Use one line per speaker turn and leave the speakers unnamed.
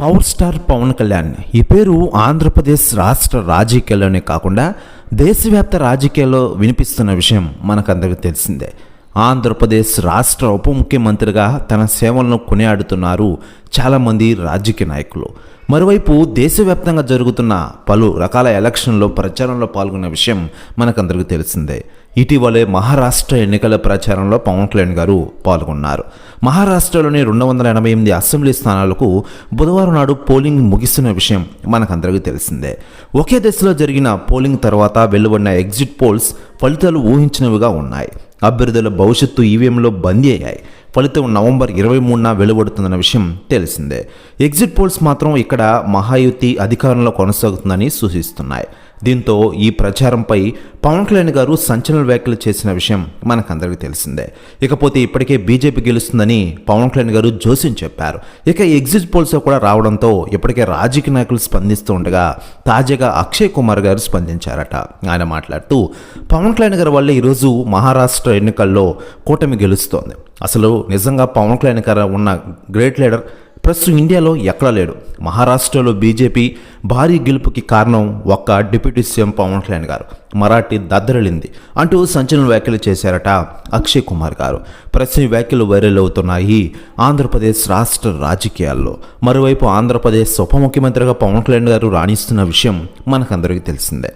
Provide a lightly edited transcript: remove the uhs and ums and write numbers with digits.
Power star Pawan Kalyan ఈ పేరు ఆంధ్రప్రదేశ్ రాష్ట్ర రాజకీయాల్లోనే కాకుండా దేశవ్యాప్త రాజకీయాల్లో వినిపిస్తున్న విషయం మనకందరికీ తెలిసిందే. ఆంధ్రప్రదేశ్ రాష్ట్ర ఉప ముఖ్యమంత్రిగా తన సేవలను కొనియాడుతున్నారు చాలామంది రాజకీయ నాయకులు. మరోవైపు దేశవ్యాప్తంగా జరుగుతున్న పలు రకాల ఎలక్షన్లో ప్రచారంలో పాల్గొన్న విషయం మనకందరికీ తెలిసిందే. ఇటీవలే మహారాష్ట్ర ఎన్నికల ప్రచారంలో పవన్ కళ్యాణ్ గారు పాల్గొన్నారు. మహారాష్ట్రలోని 288 అసెంబ్లీ స్థానాలకు బుధవారం నాడు పోలింగ్ ముగిస్తున్న విషయం మనకందరికీ తెలిసిందే. ఒకే దశలో జరిగిన పోలింగ్ తర్వాత వెలువడిన ఎగ్జిట్ పోల్స్ ఫలితాలు ఊహించినవిగా ఉన్నాయి. అభ్యర్థుల భవిష్యత్తు ఈవీఎంలో బందీ అయ్యాయి. ఫలితం నవంబర్ 23న వెలువడుతుందన్న విషయం తెలిసిందే. ఎగ్జిట్ పోల్స్ మాత్రం ఇక్కడ మహాయుతి అధికారంలో కొనసాగుతుందని సూచిస్తున్నాయి. దీంతో ఈ ప్రచారంపై పవన్ కళ్యాణ్ గారు సంచలన వ్యాఖ్యలు చేసిన విషయం మనకందరికీ తెలిసిందే. ఇకపోతే ఇప్పటికే బీజేపీ గెలుస్తుందని పవన్ కళ్యాణ్ గారు జోస్యం చెప్పారు. ఇక ఎగ్జిట్ పోల్స్ కూడా రావడంతో ఇప్పటికే రాజకీయ నాయకులు స్పందిస్తూ ఉండగా తాజాగా అక్షయ్ కుమార్ గారు స్పందించారట. ఆయన మాట్లాడుతూ పవన్ కళ్యాణ్ గారి వల్ల ఈరోజు మహారాష్ట్ర ఎన్నికల్లో కూటమి గెలుస్తోంది. అసలు నిజంగా పవన్ కళ్యాణ్ గారు ఉన్న గ్రేట్ లీడర్ ప్రస్తుతం ఇండియాలో ఎక్కడా లేడు. మహారాష్ట్రలో బీజేపీ భారీ గెలుపుకి కారణం ఒక్క డిప్యూటీ సీఎం పవన్ కళ్యాణ్ గారు. మరాఠీ దద్దరిల్లింది అంటూ సంచలన వ్యాఖ్యలు చేశారట అక్షయ్ కుమార్ గారు. ప్రస్తుతం వ్యాఖ్యలు వైరల్ అవుతున్నాయి ఆంధ్రప్రదేశ్ రాష్ట్ర రాజకీయాల్లో. మరోవైపు ఆంధ్రప్రదేశ్ ఉప ముఖ్యమంత్రిగా పవన్ కళ్యాణ్ గారు రాణిస్తున్న విషయం మనకందరికీ తెలిసిందే.